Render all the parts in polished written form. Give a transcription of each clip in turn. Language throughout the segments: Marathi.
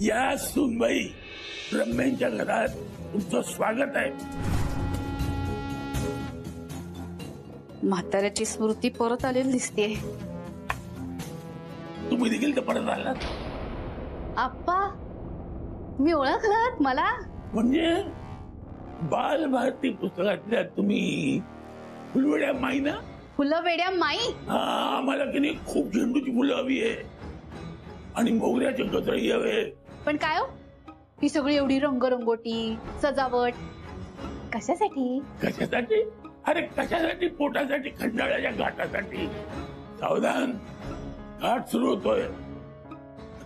या सुनबाई, रम्यांच्या घरात तुमचं स्वागत आहे. म्हाताऱ्याची स्मृती परत आलेली दिसतेय. तुम्ही देखील तर परत आलात. आप्पा, मी ओळखलात मला? म्हणजे बालभारती पुस्तकातल्या तुम्ही फुलवेड्या माई ना? फुलं वेड्या माई? हा, आम्हाला की नाही खूप झेंडूची फुलं हवी आहे आणि मोगऱ्याचे गजरे हवे. पण काय हो, ही सगळी एवढी रंगरंगोटी सजावट कशासाठी? कशासाठी? अरे कशासाठी? पोटासाठी, खंडाळ्याच्या घाटासाठी. सावधान, घाट सुरू होतोय.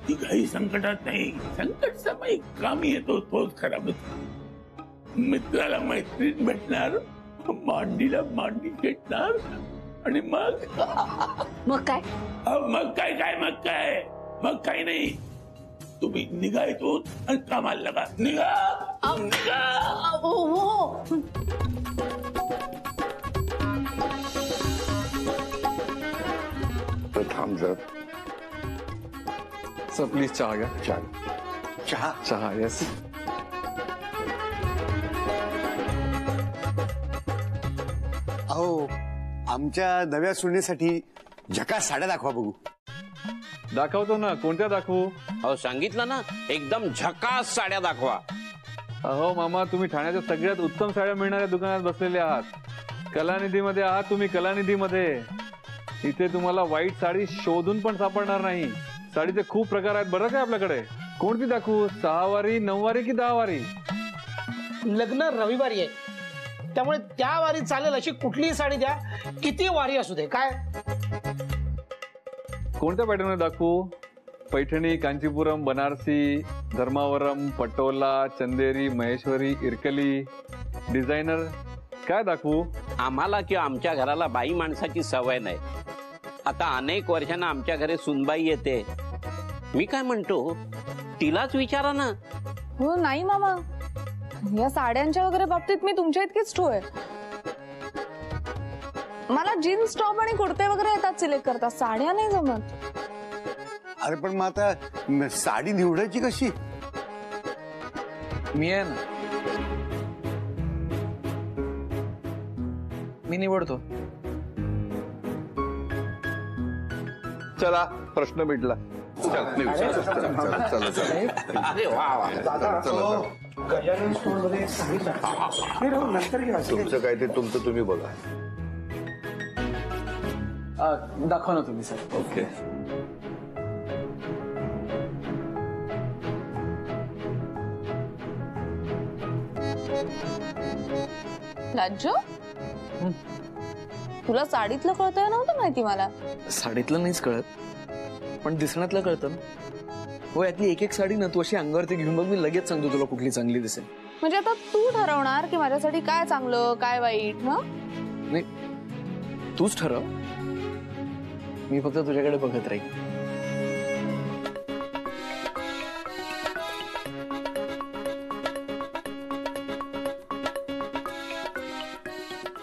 ती काही संकटात नाही, संकट समय कामी येतो तोच खरा मित्र. मित्राला मैत्रीण भेटणार, मांडीला मांडी भेटणार आणि मग मग काय? मग काय मग काही नाही. तुम्ही निघा इथून आणि कामाला लागा. निघा. थांब जर. सर प्लीज चहा घ्या. चहा. चहा. येस. अहो, आमच्या नव्या सुनेसाठी झकास साड्या दाखवा बघू. दाखवतो ना. कोणत्या दाखवू? अहो सांगितलं ना, एकदम झकास साड्या दाखवा. अहो मामा, तुम्ही ठाण्याच्या सगळ्यात उत्तम साड्या मिळणाऱ्या दुकानात बसलेले आहात. कलानिधीमध्ये आहात तुम्ही. कलानिधीमध्ये इथे तुम्हाला वाईट साडी शोधून पण सापडणार नाही. साडीचे खूप प्रकार आहेत बरं काय आपल्याकडे. कोणती दाखवू? 6 वारी, 9 वारी की 10 वारी? लग्न रविवारी आहे, त्यामुळे त्या वारी चालेल अशी कुठलीही साडी द्या, किती वारी असू दे. काय कोणत्या पॅटर्न दाखवू? पैठणी, कांचीपुरम, बनारसी, धर्मावरम, पटोला, चंदेरी, महेश्वरी, इरकली, डिझायनर, काय दाखवू? आम्हाला किंवा आमच्या घराला बाई माणसाची सवय नाही. आता अनेक वर्षांना आमच्या घरी सुनबाई येते. मी काय म्हणतो, तिलाच विचारा ना. हो नाही मामा, या साड्यांच्या वगैरे बाबतीत मी तुमच्या इतकीच ठो आहे. मला जीन्स टॉप आणि कुर्ते वगैरे येतात सिलेक्ट करता, साड्या नाही जमत. अरे पण मग आता साडी निवडायची कशी? मी आहे ना, मी निवडतो. चला, प्रश्न मिटला. अरे वा वा. गजानन स्टोर मध्ये नंतर घ्या. तुमचं काय ते तुमचं तुम्ही बघा. दाखवा ना तुम्ही सर. ओके. लाज्जो, तुला साडीतलं कळतंय नव्हतं माहिती मला. साडीतलं नाहीच कळत, पण दिसण्यातलं कळतं. हो, यातली एक एक साडी ना तू अशी अंगावरती घेऊन बघ, मी लगेच सांगतो तुला कुठली चांगली दिसेल. म्हणजे आता तू ठरवणार की माझ्यासाठी काय चांगलं काय वाईट? ना नाही, तूच ठरव. मी फक्त तुझ्याकडे बघत राहील.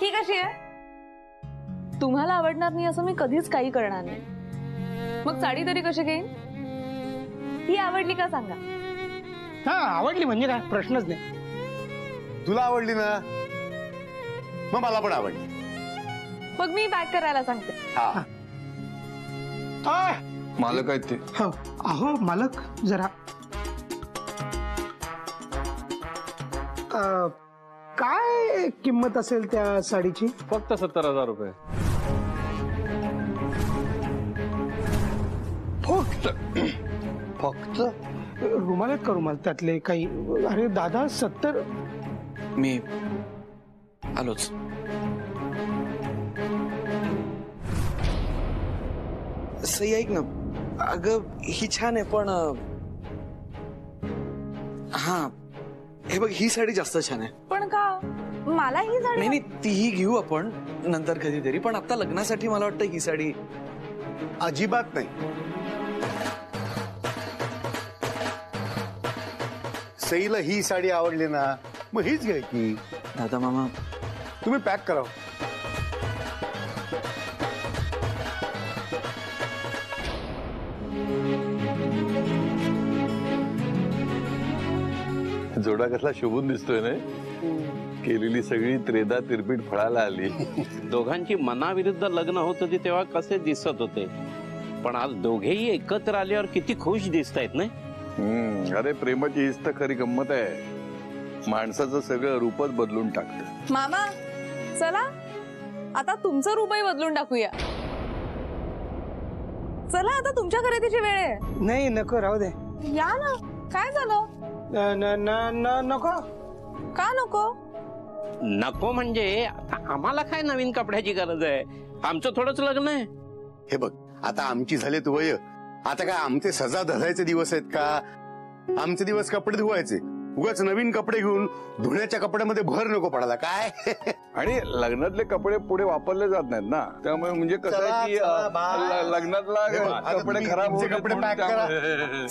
ही कशी आहे? तुम्हाला आवडणार नाही असं मी कधीच काही करणार नाही. मग साडी तरी कशी घेईन? ही आवडली का सांगा. हा, आवडली म्हणजे काय, प्रश्नच नाही. तुला आवडली ना, मग मला पण आवडली. मग मी पॅक करायला सांगते. हा. मालक आहेत ते. अहो मालक, जरा काय किंमत असेल त्या साडीची? फक्त 70,000 रुपये. फक्त रुमाल आहेत का? रुमाल त्यातले काही? अरे दादा, 70. मी आलोच. सई ऐक ना, अगं ही छान आहे पण हा हे बघ, ही साडी जास्त छान आहे. पण का? मला ही साडी नाही, तीही घेऊ आपण नंतर कधीतरी, पण आता लग्नासाठी मला वाटतं ही साडी अजिबात नाही. सईला ही साडी आवडली ना, मग हीच घ्यायची. दादा मामा, तुम्ही पॅक करा. जोडा कसला शोभून दिसतोय ना. केलेली सगळी त्रेदा तिरपीट फळाला आली. दोघांची मनाविरुद्ध लग्न होत होती तेव्हा कसे दिसत होते, पण आज दोघेही एकत्र आल्यावर किती खुश दिसतायत नाही. अरे प्रेमाची हीच तर खरी गंमत आहे. माणसाचं सगळं रूपच बदलून टाकतं. मामा चला आता तुमचं रूपही बदलून टाकूया. चला आता तुमच्या खरेदीची वेळ आहे. नाही नको राहू दे. या ना. काय झालं? नको. का नको? नको म्हणजे आता आम्हाला काय नवीन कपड्याची गरज आहे? आमचं थोडंच लग्न आहे. हे बघ, आता आमची झालेत वय. आता काय आमचे सजा धरायचे दिवस आहेत का? आमचे दिवस कपडे धुवायचे. उगाच नवीन कपडे घेऊन धुण्याच्या कपड्यामध्ये भर नको पडायला काय. आणि लग्नातले कपडे पुढे वापरले जात नाहीत ना, त्यामुळे म्हणजे कसं आहे की लग्नातला कपडे खराब होते. कपडे पॅक करा.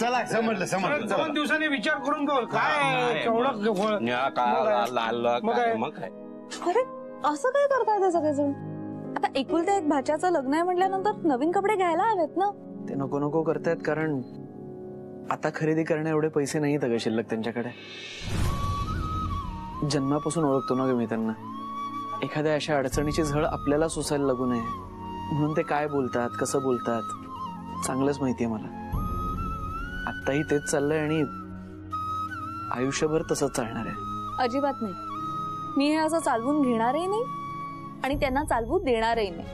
चला समजलं. 2 दिवसांनी विचार करून बोल. काय केवढं मग काय. अरे असं काय करताय ते सगळेजण? आता एकुलत्या एक भाच्याचं लग्न आहे म्हटल्यानंतर नवीन कपडे घ्यायला हवेत ना. ते नको नको करतायत कारण आता खरेदी करण्या एवढे पैसे नाहीत अगं शिल्लक त्यांच्याकडे. जन्मापासून ओळखतो ना ग मी त्यांना. एखाद्या अशा अडचणीची झळ आपल्याला सोसायला लागू नये म्हणून ते काय बोलतात, कसं बोलतात चांगलंच माहितीये मला. आत्ताही तेच चाललंय आणि आयुष्यभर तसंच चालणार आहे. अजिबात नाही. मी हे असं चालवून घेणारही नाही आणि त्यांना चालवू देणारही नाही.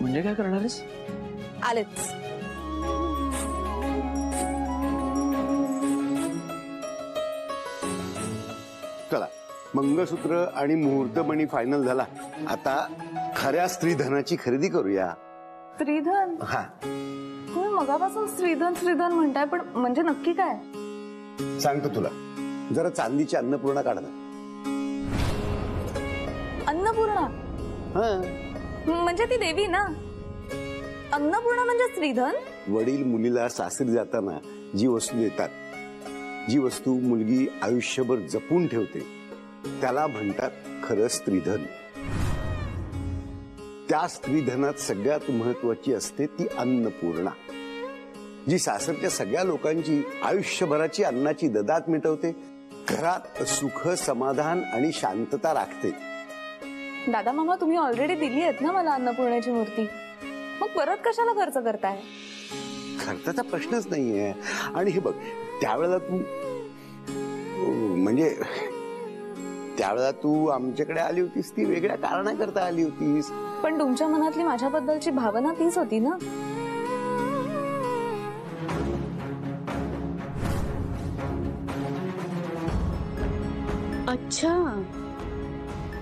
म्हणजे काय करणार आहेस? आलेच. चला, मंगळसूत्र आणि मुहूर्तमणी फायनल झाला. आता खऱ्या स्त्रीधनाची खरेदी करूया. स्त्रीधन? हा, तुम्ही मगापासून स्त्रीधन स्त्रीधन म्हणताय, पण म्हणजे नक्की काय? सांगतो तुला. जरा चांदीची अन्नपूर्णा काढा. अन्नपूर्णा? म्हणजे ती देवी ना. अन्नपूर्णा म्हणजे स्त्रीधन? वडील मुलीला सासरी जाताना जी वस्तू देतात, जी वस्तू मुलगी आयुष्यभर जपून ठेवते, त्याला म्हणतात खरं स्त्रीधन. त्या स्त्रीधनात सगळ्यात महत्वाची असते ती अन्नपूर्णा, जी सासरच्या सगळ्या लोकांची आयुष्यभराची अन्नाची ददात मिटवते, घरात सुख समाधान आणि शांतता राखते. दादा मामा, तुम्ही ऑलरेडी दिली आहेत ना मला अन्नपूर्णेची मूर्ती, मग परत कशाला खर्च करताय? खर्चाचा प्रश्नच नाहीये. आणि हे बघ, त्यावेळेला तू आमच्याकडे आली होतीस ती वेगळ्या कारणाकरता आली होतीस. पण तुमच्या मनातली माझ्याबद्दलची भावना तीच होती ना. अच्छा,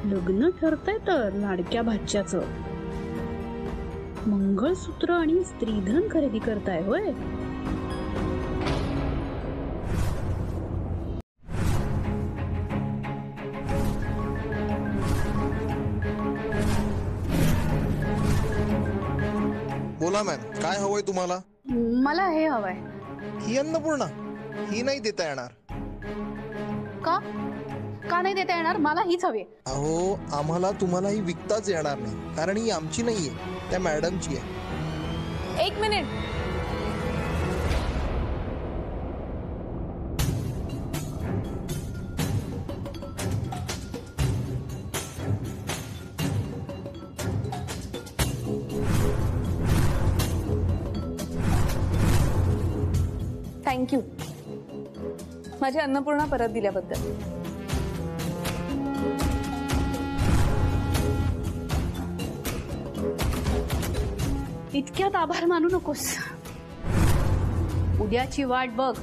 लग्न ठरतंय तर लाडक्या भाच्याचं. मंगळसूत्र आणि स्त्रीधन खरेदी करताय होय? बोला मॅम, काय हवंय तुम्हाला? मला हे हवंय. ही अन्नपूर्णा ही नाही देता येणार. का का नाही देता येणार? मला हीच हवी. अहो, आम्हाला तुम्हाला ही विकताच येणार नाही, कारण ही आमची नाहीये, त्या मॅडमची आहे. एक मिनिट. थँक्यू माझी अन्नपूर्णा परत दिल्याबद्दल. इतक्यात आभार मानू नकोस. उद्याची वाट बघ,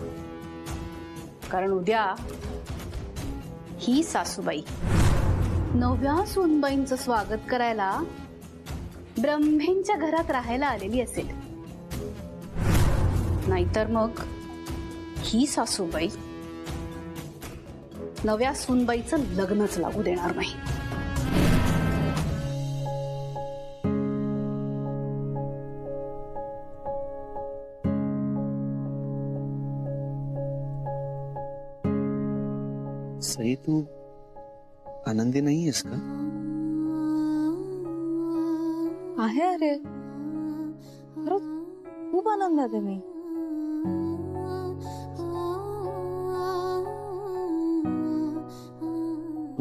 कारण उद्या ही सासूबाई नव्या सूनबाईंचं स्वागत करायला ब्रह्मेंच्या घरात राहायला आलेली असेल. नाहीतर मग ही सासूबाई नव्या सूनबाईचं लग्नच लागू देणार नाही. सई, तू आनंदी नाहीयेस का? आहे. अरे खरंच खूप आनंदात आहे मी.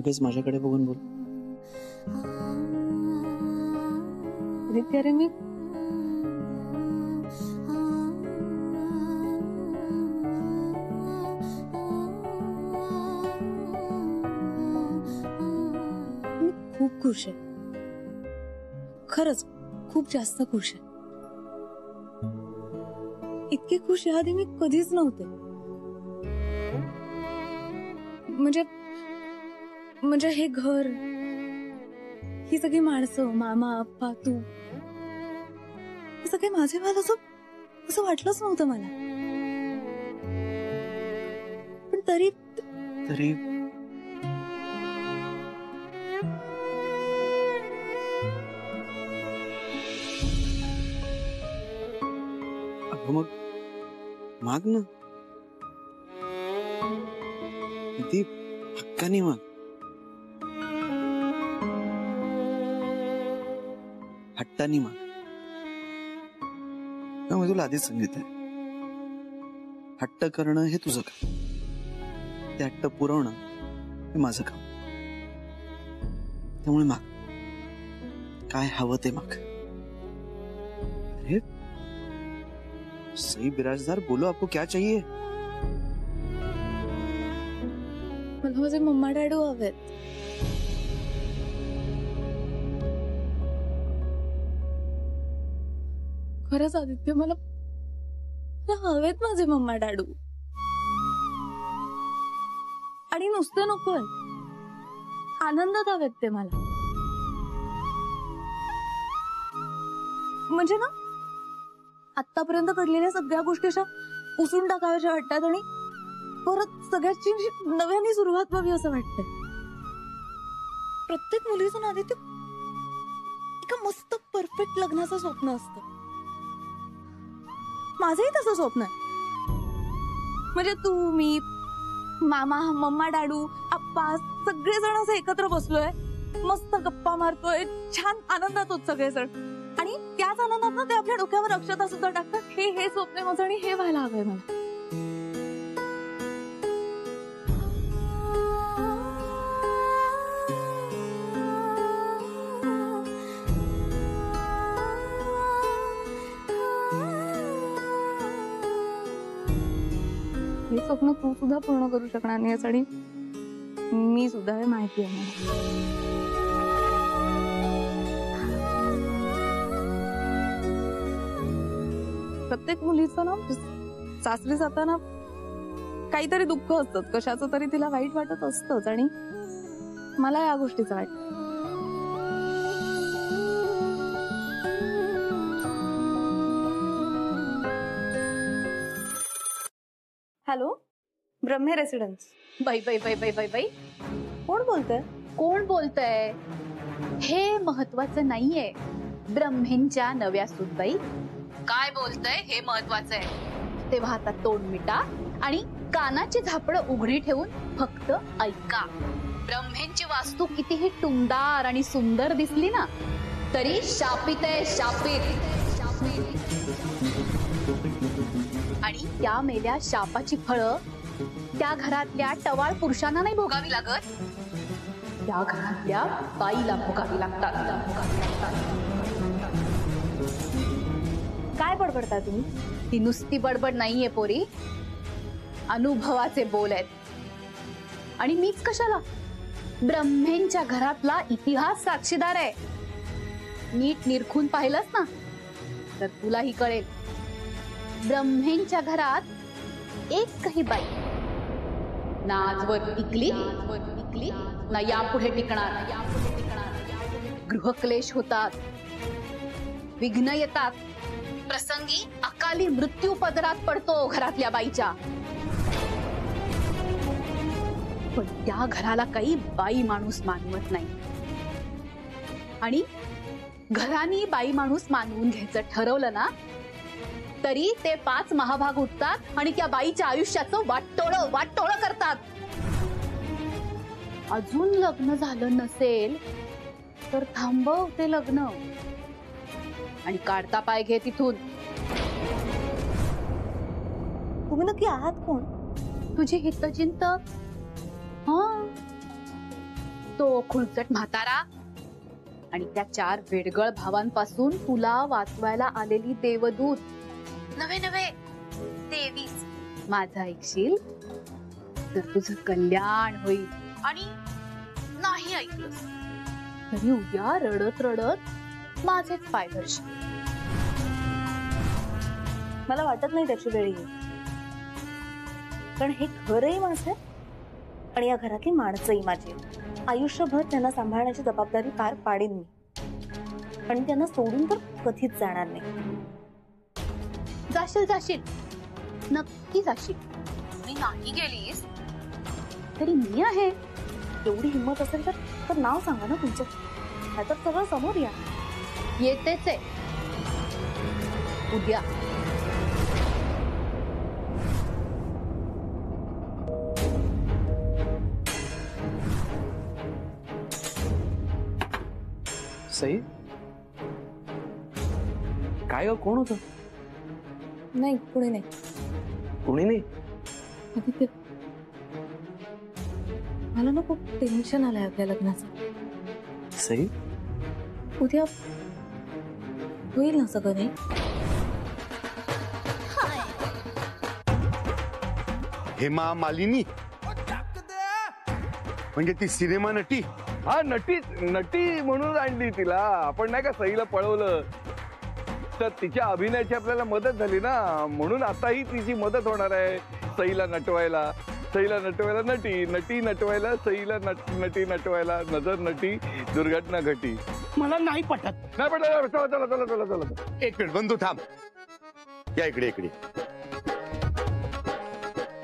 उगाच माझ्याकडे बघून बोल. आदित्य अरे मी खूप खुश आहे. खरंच खूप जास्त खुश आहे. इतके खुश याआधी मी कधीच नव्हते. म्हणजे हे घर, ही सगळी माणसं, मामा, आप्पा, तू, हे सगळे माझे व्हाल असं वाटलंच नव्हतं मला. पण तरी मग माग ना, ती हक्कानी माग. हट्टानी माग. मी तुला आधीच सांगितलंय, हट्ट करणं हे तुझं काम, ते हट्ट पुरवणं हे माझं काम. त्यामुळे माग, काय हवं ते माग. अरे सही बिराजदार, बोलो आपको क्या चाहिए? मला माझे मम्मा डॅडू हवेत. खरंच आदित्य, मला हवेत माझे मम्मा डॅडू. आणि नुसतं नकोय, आनंदात हवेत ते मला. म्हणजे ना, आतापर्यंत घडलेल्या सगळ्या गोष्टी अशा पुसून टाकाव्याच्या वाटतात आणि परत सगळ्याची नव्याने सुरुवात व्हावी असं वाटतंय. प्रत्येक मुलीचं ना आदित्य एका मस्त परफेक्ट लग्नाचं स्वप्न असतं. माझंही तसं स्वप्न आहे. म्हणजे तू, मी, मामा, मम्मा, डॅडू, आप्पा सगळेजण असं एकत्र बसलोय, मस्त गप्पा मारतोय, छान आनंदात होत सगळेजण. आणि त्याच आनंदात ना ते आपल्या डोक्यावर अक्षता सुद्धा टाकतात. हे स्वप्न माझं आणि हे व्हायला हवंय मला. हे स्वप्न तू सुद्धा पूर्ण करू शकणार नाही आणि मी सुद्धा, हे माहिती आहे मला. प्रत्येक मुलीचं ना सासरी जाताना काहीतरी दुःख असतं, कशाचं तरी तिला वाईट वाटत असतंच. आणि मला या गोष्टीचं वाटतं. Hello, Brahme residence. बाई बाई बाई बाई बाई बाई, कोण बोलतंय? कोण बोलतंय हे महत्वाचं नाहीये. ब्रह्मेंच्या नव्या सूतबाई काय बोलतंय हे महत्वाचं आहे. तेव्हा आता तोंड मिटा आणि कानाची झापडं उघडी ठेवून फक्त ऐका. ब्रह्मेंची वास्तू कितीही टुमदार आणि सुंदर दिसली ना, तरी शापित आहे, शापित. आणि त्या मेल्या शापाची फळं त्या घरातल्या टवाळ पुरुषांना नाही भोगावी लागत, त्या घरातल्या बाईला भोगावी लागतात. काय बडबडता तुम्ही? ती नुसती बडबड नाहीये पोरी, अनुभवाचे बोल आहेत. आणि मीच कशाला, ब्रह्मेंच्या घरातला इतिहास साक्षीदार आहे. नीट निरखून पाहिलंस ना तर तुलाही कळेल. ब्रह्मेंच्या घरात एकही बाई ना आजवर टिकली ना यापुढे टिकणार. गृहक्लेश होतात, विघ्न येतात, प्रसंगी अकाली मृत्यू पदरात पडतो घरातल्या बाईच्या. पण त्या घराला काही बाई माणूस मानवत नाही. आणि घरानी बाई माणूस मानवून घ्यायचं ठरवलं ना तरी ते 5 महाभाग उठतात आणि त्या बाईच्या आयुष्याचं वाटोळं करतात. अजून लग्न झालं नसेल तर थांबव ते लग्न आणि काढता पाय घे तिथून. तुम्ही नक्की आहात कोण? तुझे हितचिंतक. हा, तो खुळचट म्हातारा आणि त्या 4 वेडगळ भावांपासून तुला वाचवायला आलेली देवदूत. नव्हे नव्हे, देवीच. माझं ऐकशील तर तुझं कल्याण होईल, आणि नाही ऐकलंस तरी उद्या रडत रडत माझेच पाय धरशील. मला वाटत नाही त्याची वेळ येईल, कारण हे घरही माझं आणि या घरातली माणसंही माझी. आयुष्यभर त्यांना सांभाळण्याची जबाबदारी पार पाडीन मी, पण त्यांना सोडून तर कधीच जाणार नाही. जाशील जाशील, नक्की जाशील. मी नाही गेलीस तरी मी आहे. एवढी हिंमत असेल तर नाव सांगा ना तुमचं, नाहीतर सरळ समोर या. येतेच आहे उद्या. सई, काय कोण होतं? नाही, पुढे नाही. कोणी नाही? आदित्य, मला ना खूप टेन्शन आलंय आपल्या लग्नाचं. सई, उद्या होईल ना सगळं? नाही हेमा मालिनी म्हणजे ती सिनेमा नटी. हा, नटी म्हणून आणली तिला. आपण नाही का सईला पळवलं तर तिच्या अभिनयाची आपल्याला मदत झाली ना, म्हणून आताही तिची मदत होणार आहे सईला नटवायला. सईला नटवायला नटी नटवायला सईला, नटी नटवायला नजर नटी, दुर्घटना घटी. मला नाही पटत. नाही पटत. चला चला चला चला चला. एक मिनिट बंधू, थांब. या इकडे इकडे.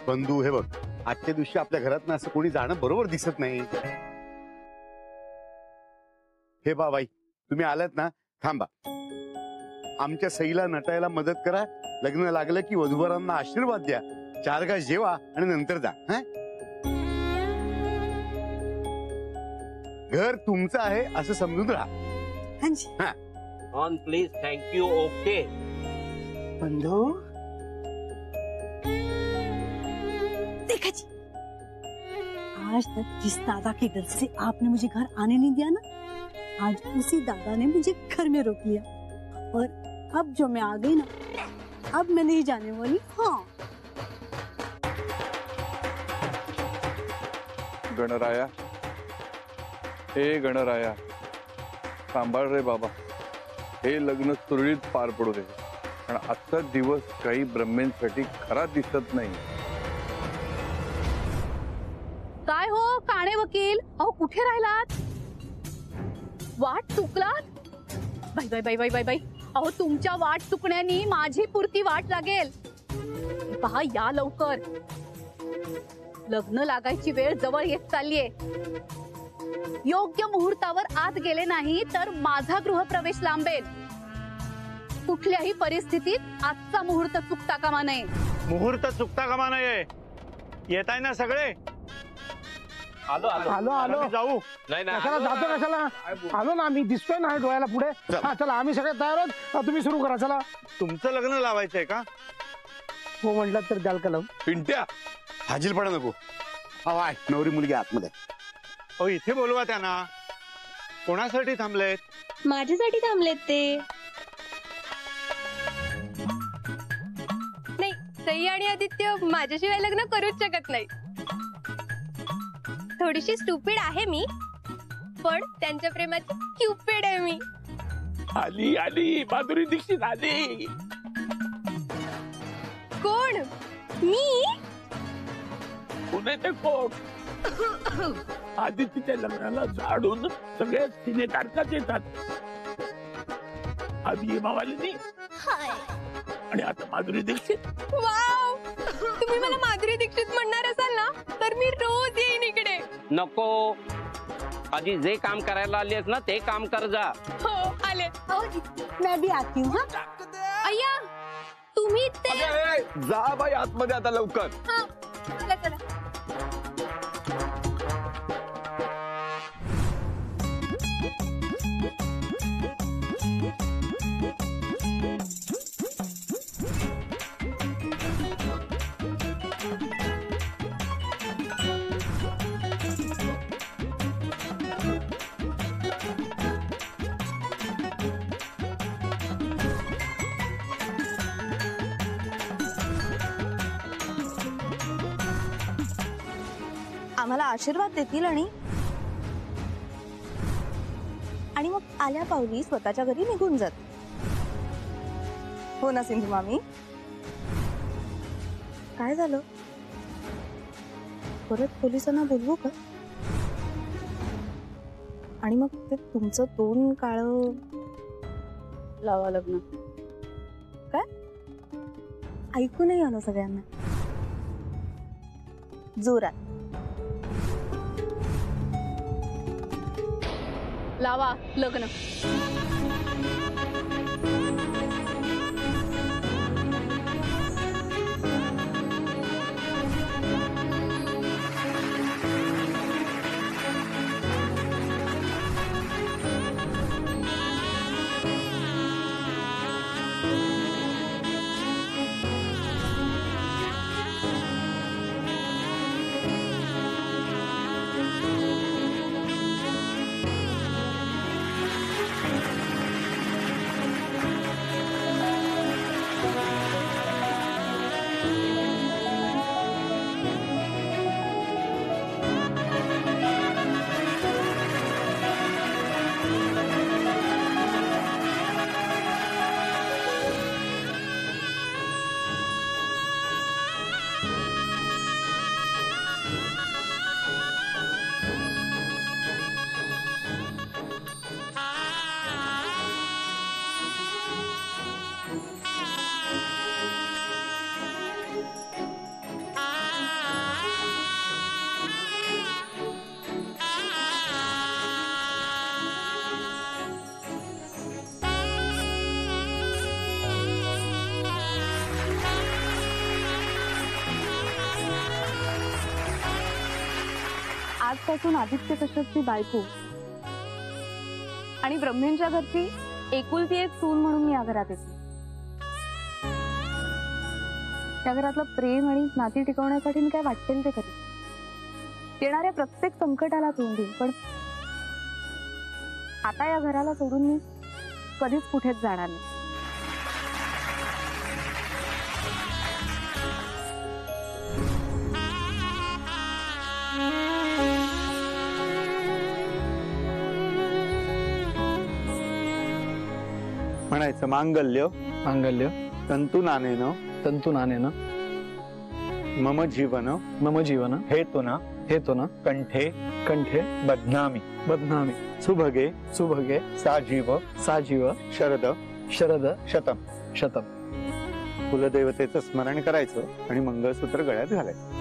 बंधू, हे बघ, आजच्या दिवशी आपल्या घरात ना असं कोणी जाणं बरोबर दिसत नाही. हे बाई, तुम्ही आलात ना, थांबा. आमच्या सईला नटायला मदत करा. लग्न लागलं की वधूवरांना आशीर्वाद द्या, 4 घास जेवा आणि नंतर जा. घर तुमचं आहे असं समजून राहा. On please, thank you, okay. बंधू, देखा जी, आज तक जिस दादा के डर से आपने मुझे घर आने नहीं दिया ना, आज उसी दादा ने मुझे घर में रोक लिया. और अब जो मैं आ गई ना, अब मैं नहीं जाने वाली. हाँ, गणराया, हे गणराया, सांभाळ रे बाबा. हे लग्न सुरळीत पार पडू दे, पण आजचा दिवस काही ब्रह्मेंसाठी खरा दिसत नाही. काय हो काणे वकील, अहो कुठे राहिलात? वाट चुकलात? बाई बाई बाई बाई बाई बाई, अहो तुमच्या वाट चुकण्यानी माझी पुरती वाट लागेल. पहा, या लवकर. लग्न लागायची वेळ जवळ येत चाललीये. योग्य मुहूर्तावर आत गेले नाही तर माझा गृहप्रवेश लांबेल. कुठल्याही परिस्थितीत आजचा मुहूर्त चुकता कामा नये. मुहूर्त चुकता कामा नये. येत आहे ना सगळे? आलो जाऊ. कशाला जातो? कशाला आलो ना आम्ही, दिसतोय ना डोळ्याला पुढे. हा, चला आम्ही सगळे तयार आहोत. तुम्ही सुरू करा. चला. तुमचं लग्न लावायचंय का? हो म्हटलं तर द्याल का लावून? पिंट्या, हाजीलपणा नको. नवरी मुलगी आतमध्ये. हो, इथे बोलवा त्यांना. कोणासाठी थांबलेत? माझ्यासाठी थांबलेत ते. नाही, सई आणि आदित्य माझ्याशिवाय लग्न करूच शकत नाही. थोडीशी स्टुपिड आहे मी, पण त्यांच्या प्रेमाची क्युपिड आहे मी. आली आली माधुरी दीक्षित आली. कोण? मी? पुणे ते कोण? आदित्यच्या लग्नाला झाडून सगळे सिने तारकाच येतात. आधी मावाली आणि आता माधुरी दीक्षित. वाव, तुम्ही मला माधुरी दीक्षित म्हणणार असाल ना तर मी रोज येईन इकडे. नको, आधी जे काम करायला आलीस ना ते काम कर जा. हो, आले. मैं भी आती हूँ. अय्या, तुम्ही ते जा बाई आतमध्ये आता लवकर. चला चला. आम्हाला आशीर्वाद देतील आणि मग आल्या पावली स्वतःच्या घरी निघून जातील. हो ना सिंधू मामी? काय झालं? परत पोलिसांना बोलवू का? आणि मग ते तुमचं तोंड काळं लावा लग्न. काय ऐकू नाही आलं सगळ्यांना? जोरात लावा लग्न. आजपासून आदित्य कश्यपची बायको आणि ब्रह्मेंच्या घरची एकुलती एक सून म्हणून मी या घरात येते. त्या घरातलं प्रेम आणि नाती टिकवण्यासाठी मी काय वाटेल ते करेन. येणाऱ्या प्रत्येक संकटाला तोंड देईन. पण आता या घराला सोडून मी कधीच कुठेच जाणार नाही. म्हणायचं मांगल्य मांगल्य तंतू नानेन मम जीवन हेतुना कंठे बध्नामि सुभगे साजीव शरद शतम. कुलदेवतेचं स्मरण करायचं आणि मंगळसूत्र गळ्यात घालायचं.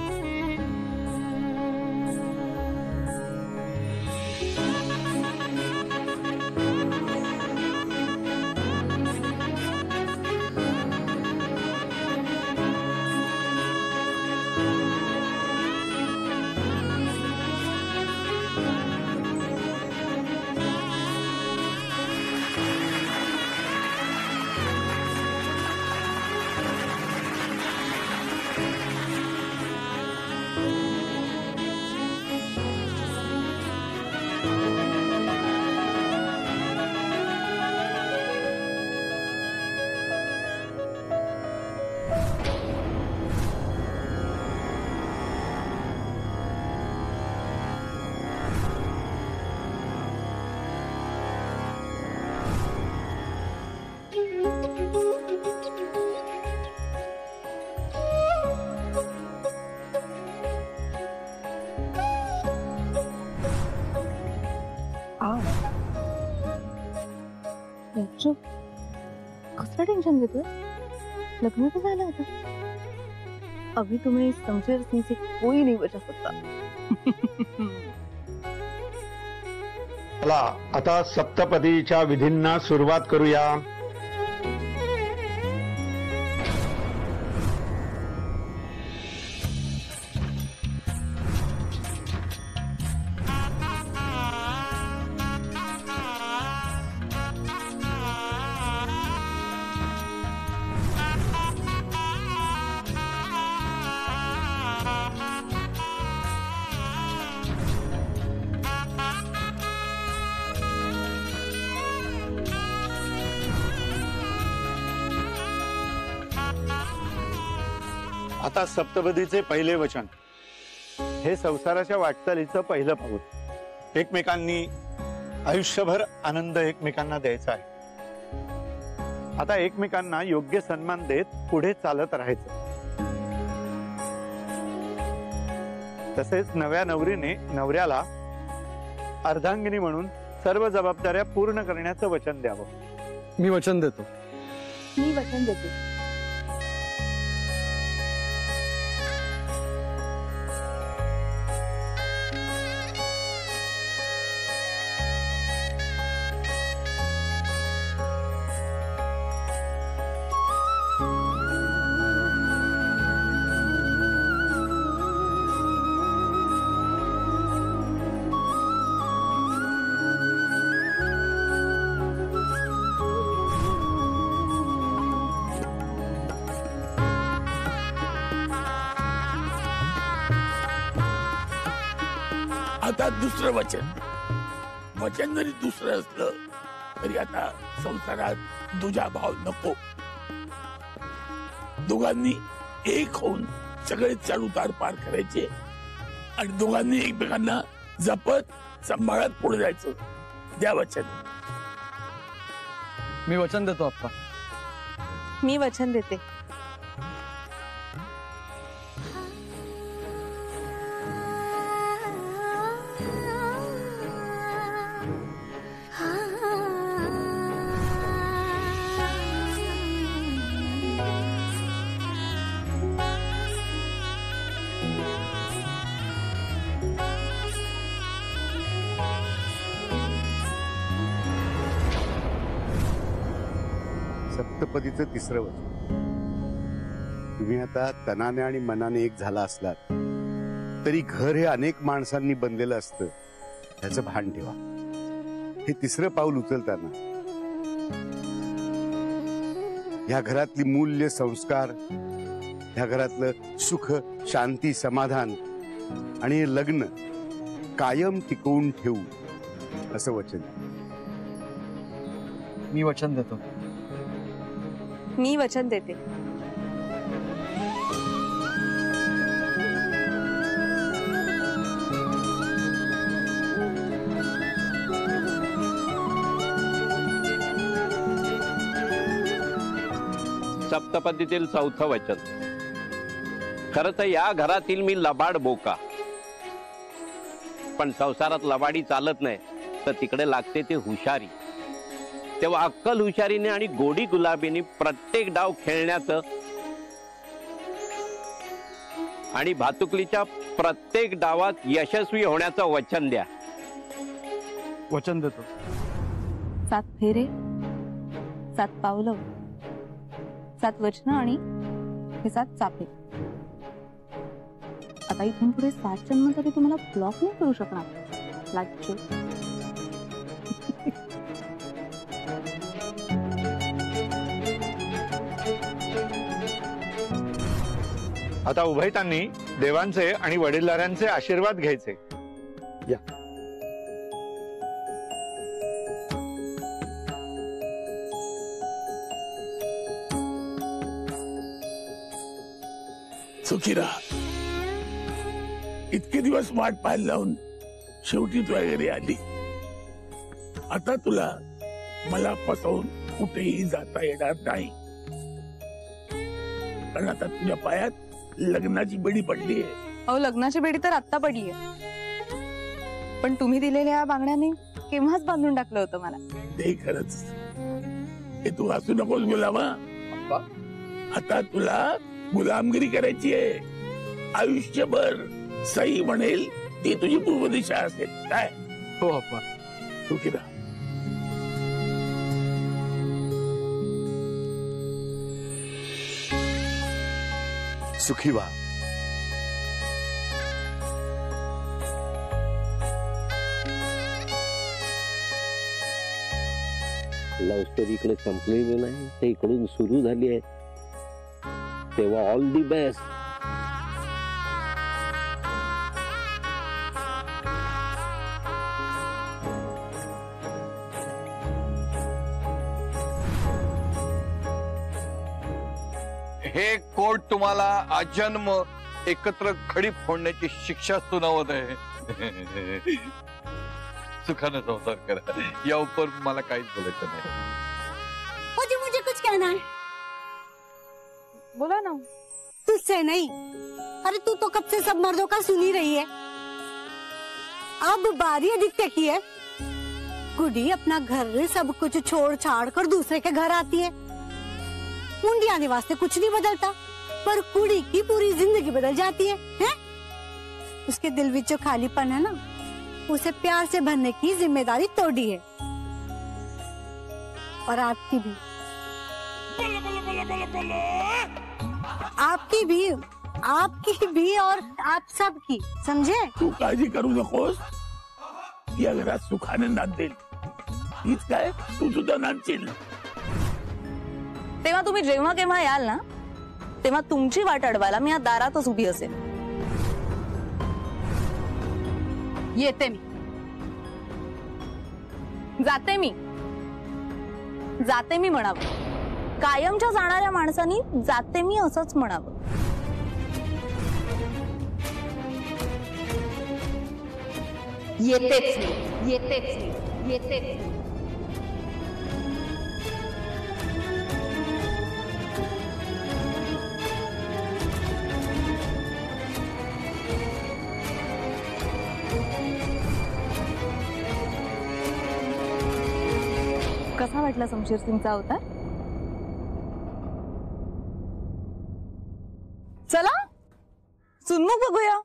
कसलं टेंशन घेतोय? लग्न तर झालं आता. अभी तुम्हें समझे रखने से कोई नहीं बचा सकता. चला आता सप्तपदीच्या विधींना सुरुवात करूया. आता सप्तपदीचे पहिले वचन. हे संसाराच्या वाटचालीचं पहिलं पाऊल. एकमेकांनी आयुष्यभर आनंद एकमेकांना द्यायचा आहे. आता एकमेकांना योग्य सन्मान देत पुढे चालत राहायचं. तसेच नव्या नवरीने नवऱ्याला अर्धांगिनी म्हणून सर्व जबाबदाऱ्या पूर्ण करण्याचं वचन द्यावं. मी वचन देतो. मी वचन देते. आता दुसरं वचन जरी दुसरं असलं तरी आता संसारात दुजा भाव नको. दोघांनी एक होऊन सगळे चढ-उतार पार करायचे आणि दोघांनी एकमेकांना जपत सांभाळत पुढे जायचं. द्या वचन. मी वचन देतो अप्पा. मी वचन देते. सप्तपदीचं तिसरं वचन. तुम्ही आता तनाने आणि मनाने एक झाला असलात तरी घर हे अनेक माणसांनी बनलेलं असतं, त्याचं भान ठेवा. हे तिसरं पाऊल उचलताना ह्या घरातली मूल्य संस्कार, ह्या घरातलं सुख शांती समाधान आणि हे लग्न कायम टिकवून ठेवू असं वचन. मी वचन देतो. मी वचन देते. सप्तपदीतील चौथं वचन. खरं तर या घरातील मी लबाड बोका, पण संसारात लबाडी चालत नाही तर तिकडे लागते ते हुशारी. तेव्हा अक्कल हुशारीने आणि गोडी गुलाबीने प्रत्येक डाव खेळण्याचं आणि भातुकलीच्या प्रत्येक डावात यशस्वी होण्याचं वचन द्या. वचन देतो. 7 फेरे, 7 पावलं, 7 वचनं आणि हे 7 चाफे. आता इथून पुढे 7 जन्म तरी तुम्हाला ब्लॉक नाही करू शकणार. लागतो. आता उभयतांनी देवांचे आणि वडीलधाऱ्यांचे आशीर्वाद घ्यायचे. या. सुखी राहा. इतके दिवस वाट पाहायला लावून शेवटी तू घरी आली. आता तुला मला फसवून कुठेही जाता येणार नाही, कारण आता तुझ्या पायात लग्नाची बेडी पडली आहे. अहो, लग्नाची बेडी तर आत्ता पडली आहे, पण तुम्ही दिलेल्या या बांगड्याने केव्हाच बांधून टाकलं होतं मला. ते खरंच. हे तू हसू नकोस गुलामा. आता तुला गुलामगिरी करायची आहे आयुष्यभर. सई म्हणेल ती तुझी पूर्व दिशा असेल. काय? हो अप्पा. सुखी राहा. सुखी व्हा. लव्ह स्टोरी इकडे संपलेली नाही, ते इकडून सुरू झाली आहे. तेव्हा ऑल दी बेस्ट. हे कोर्ट तुम्हाला आजन्म एकत्र खडी फोडण्याची शिक्षा सुनावत आहे. सुखाने संसार करा, या उपर मला काहीच बोलायचं नाही. मुझे कुछ कहना है. बोला ना. तुझसे नहीं, अरे तू तो कब से सब मर्दों का सुन ही रही है. अब बारी आदित्य की है. गुडी अपना घर सब कुछ छोड़ छाड़ कर दूसरे के घर आती है. मुंडी आने वास्ते कुछ नहीं बदलता, पर कुड़ी की पूरी जिंदगी बदल जाती है, हैं? उसके दिल में जो खालीपन है ना, उसे प्यार से भरने की जिम्मेदारी तोड़ी है. और आपकी भी. आपकी भी और आप सबकी, समझे? तू काळजी करू नकोस. या घरात सुखाने नांदेल. हीच काय तू सुद्धा नांदशील. तेव्हा तुम्ही जेव्हा केव्हा याल ना, तेव्हा तुमची वाट अडवायला मी या दारातच उभी असेल. येते मी. जाते मी म्हणावं. कायमच्या जाणाऱ्या माणसानी जाते मी असंच म्हणावं. येतेच. कसा वाटला शमशेर सिंगचा अवतार? चला सुनमुख बघूया.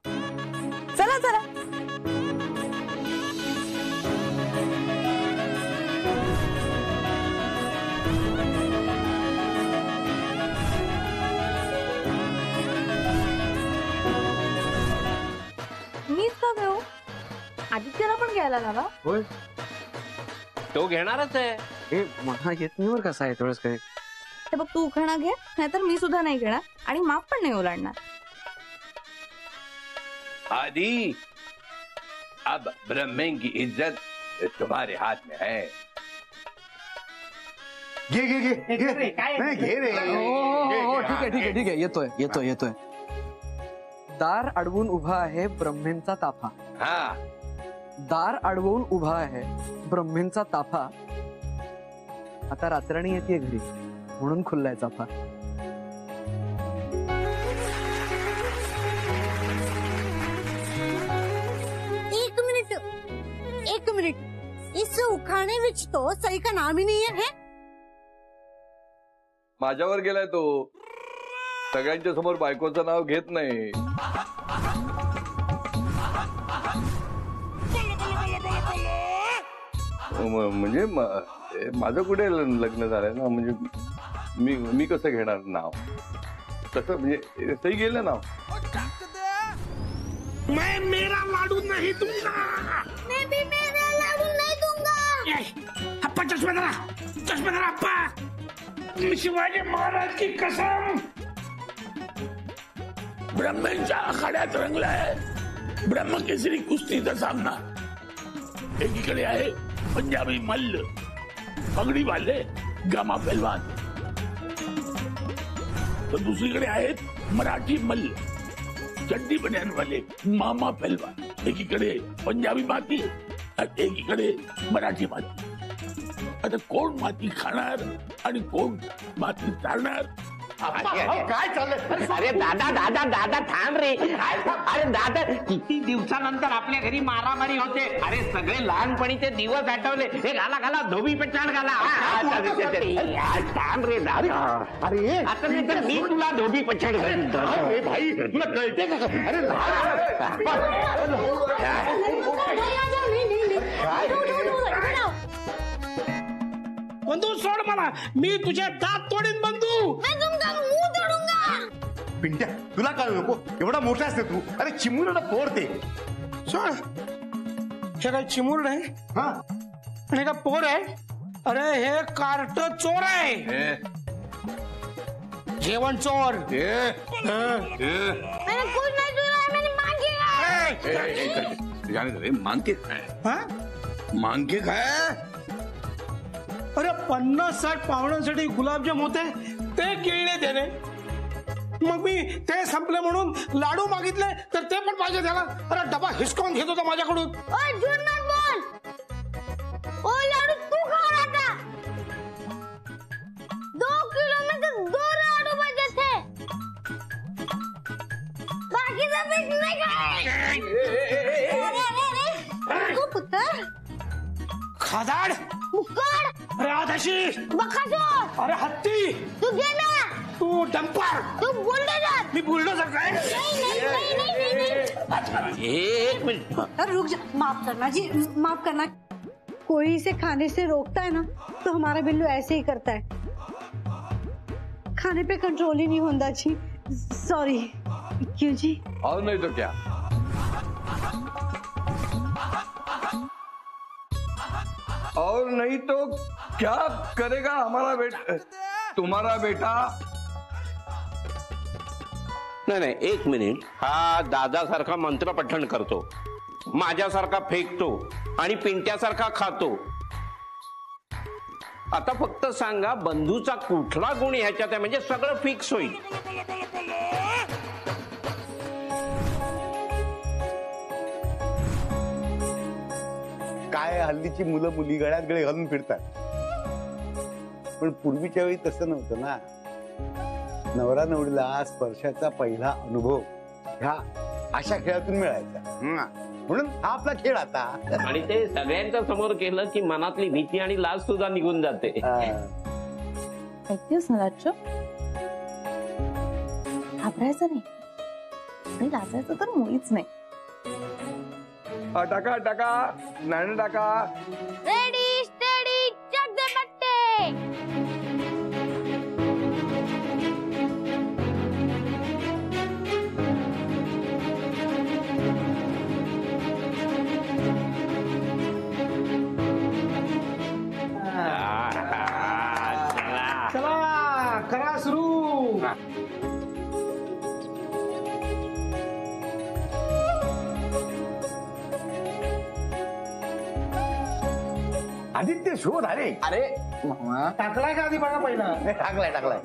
चला. मीच का घेऊ? आदित्यला पण घ्यायला लावा. होय, तो घेणारच आहे. हे मला येत नाही वर कसा आहे तेवढंच काय. हे बघ, तू उखाणा घे, नाहीतर मी सुद्धा नाही घेणार आणि माप पण नाही ओलांडणार. आदि, अब ब्रह्मेन की इज्जत तुम्हारे हाथ में है. घे नाही, घे रे. हो, ठीक आहे. येतोय. दार अडवून उभा आहे ब्रह्मेंचा ताफा. हा, दार अडवून उभा आहे ब्रह्मेंचा ताफा. आता रात्रणी येते घरी म्हणून खुल्लाय चाफा. एक मिनिट. इस उखाणे विच तो सही का नाम ही नहीं है. माझ्यावर गेलाय तो. सगळ्यांच्या समोर बायकोचं नाव घेत नाही. म्हणजे माझं कुठे लग्न झालंय ना, म्हणजे मी कसं घेणार नाव. तसं म्हणजे सही गेलं नाव. मैं मेरा लाडू नहीं दूंगा. मैं भी मेरा लाडू नहीं दूंगा. अप्पा चष्मा धरा अप्पा. शिवाजी महाराज की कसम. ब्रह्मेंच्या आखाड्यात रंगलाय ब्रह्मकेसरी कुस्तीचा सामना. एकीकडे आहे पंजाबी मल्ल, पगडी वाले गामा पहलवान, तर दुसरीकडे आहेत मराठी मल्ल, चड्डी बनियान वाले मामा पहलवान. एकीकडे पंजाबी माती, एकीकडे मराठी माती. आता कोण माती खाणार आणि कोण माती चालणार? काय चाललंय? अरे दादा थांब रे. अरे दादा, किती दिवसानंतर आपल्या घरी मारामारी होते. अरे सगळे लहानपणीचे दिवस आठवले. हे घाला धोबी पेचाड घाला. थांब रे दादा. अरे आता नाही तर मी तुला धोबी पेचाड घालीन. भाई तुला कळते का? अरे बंधू सोड मला. मी तुझे दात तोडीन बंधू. पिंट्या, तुला कळू नको, एवढा मोठा असते तू. अरे चिमुरडा फोडते. सोड. हे काय चिमुरड आहे? हा, आणि का पोर आहे? अरे हे कार्ट चोर आहे. जेवण चोर. मांगे काय? अरे 50-60 पाहुण्यांसाठी गुलाबजाम होते, ते गिळले त्याने. मग मी ते संपले म्हणून लाडू मागितले तर ते पण पाहिजे त्याला. अरे डबा हिसकावून घेत होता माझ्याकडून. ओ लाडू तू खा आता. 2 किलो में तो 2 लाडू बचे थे, बाकी सब नहीं खाए. तू पुत्र खादाड, मुक्कड, अरे आधाशी, बकासूर, अरे हत्ती, तू गेला, तू डंपर, तू बुलडोजर. मी बुलडोजर काय? एक मिनिट. अरे रुक जा, माफ करना जी, माफ करना. कोई इसे खाने से रोकता है ना तो हमारा बिल्लू ऐसे ही करता है. खाने पे कंट्रोल ही नहीं होता जी. सॉरी. क्यों जी? और नहीं तो क्या. और नहीं तो क्या करेगा हमारा बेटा, तुम्हारा बेटा. नाही, एक मिनिट. हा दादासारखा मंत्र पठण करतो, माझ्यासारखा फेकतो आणि पिंट्यासारखा खातो. आता फक्त सांगा बंधूचा कुठला गुण ह्याच्यात आहे, म्हणजे सगळं फिक्स होईल. काय हल्लीची मुलं मुली गळ्यात गळे घालून फिरतात, पण पूर्वीच्या वेळी तसं नव्हतं ना. नवरा नवरीला स्पर्शाचा पहिला अनुभव ह्या अशा खेळातून मिळायचा. म्हणून हा आपला खेळ आता. आणि ते सगळ्यांच्या समोर केलं की मनातली भीती आणि लाज सुद्धा निघून जाते. ऐकतेस ना राज, घाबरायचं नाही आणि लाजायचं तर मुळीच नाही. टाका टाका, नाणं टाका. रेडी स्टेडी चक दे पट्टे. चला करा सुरू. आदित्य शोध. अरे अरे टाकलाय का आधी बघा पहिला. टाकलाय टाकलाय.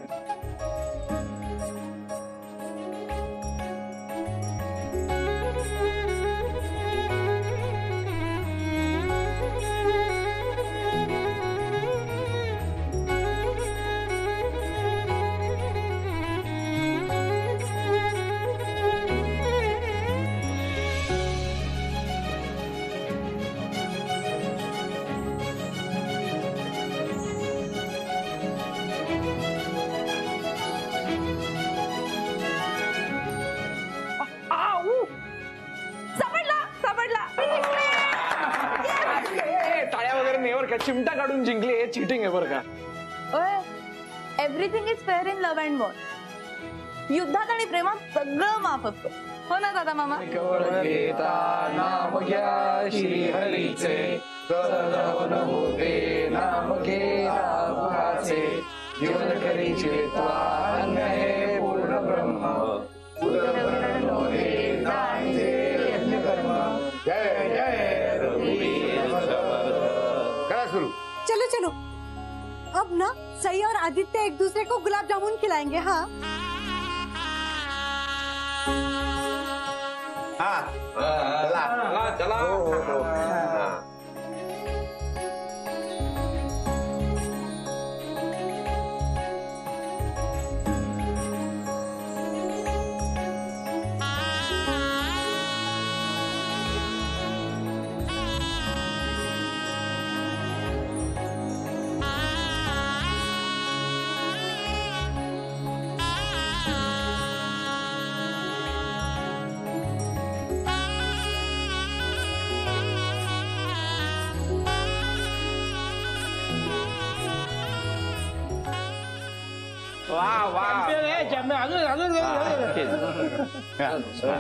चिमटा काढून जिंकली, हे चिटिंग आहे बरं का. Everything is fair in love and war. युद्धात आणि प्रेमात सगळं माफ असतं, हो ना दादा मामा. नाम घ्या श्री हरीचे, सदावन होते नाम घेचे, जीवन करीचे त्वान हे पूर्ण ब्रह्म, उदरवरण नोहे जाणते यज्ञ कर्म. जय जय रघुवीर समर्थ. करा सुरू. चलो चलो, अब ना सई और आदित्य एक दूसरे को गुलाब जामुन खिलाएंगे. हाँ चला चला.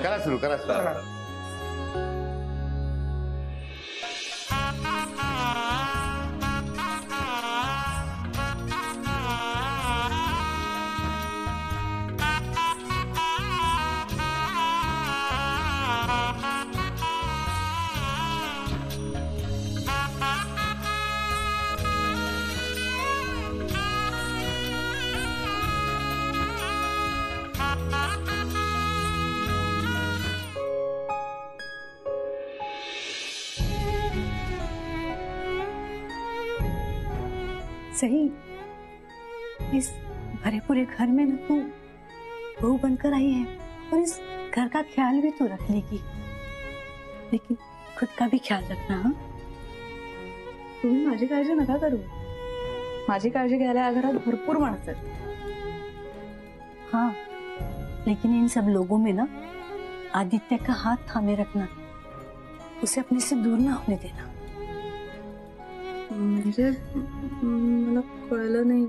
करा सुरू. करा सुरू. हा सही इस भरे पूरे घर में ना तू बहू बनकर आई है और इस घर का ख्याल भी तू रख लेगी, लेकिन खुद का भी ख्याल रखना। हाँ, तुम्ही माझी काळजी नका करू, माझी काळजी घ्यायला या घरात भरपूर माणसं आहेत। हाँ, लेकिन इन सब लोगों में ना आदित्य का हाथ थामे रखना, उसे अपने से दूर ना होने देना। म्हणजे मला कळलं नाही।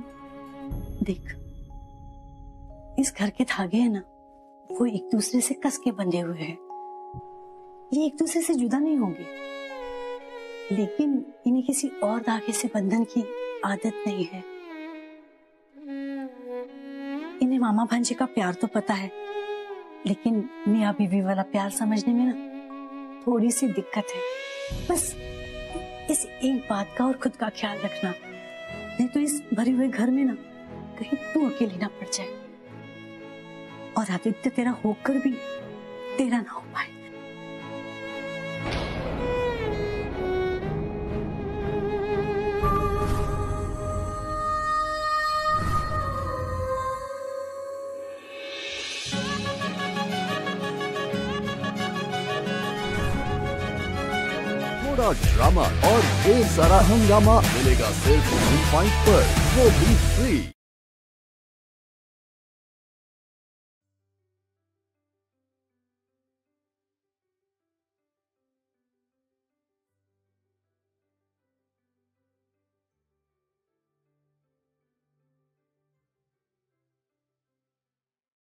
देख, इस घर के धागे हैं ना, वो एक दूसरे से कस के बंधे हुए हैं। ये एक दूसरे से जुदा नहीं होंगे, लेकिन इन्हें किसी और धागे से बंधन की आदत नहीं है। इन्हें मामा भांजे का प्यार तो पता है, लेकिन मियाँ बीवी वाला प्यार समझने में ना थोड़ी सी दिक्कत है। बस इस एक बात का और खुद का ख्याल रखना, नहीं तो इस भरे हुए घर में ना कहीं तू अकेली ना पड़ जाए और आदित्य तेरा होकर भी तेरा ना हो पाए। थोड़ा ड्रामा और ढेर सारा हंगामा मिलेगा सिर्फ 1 पॉइंट पर, वो भी फ्री।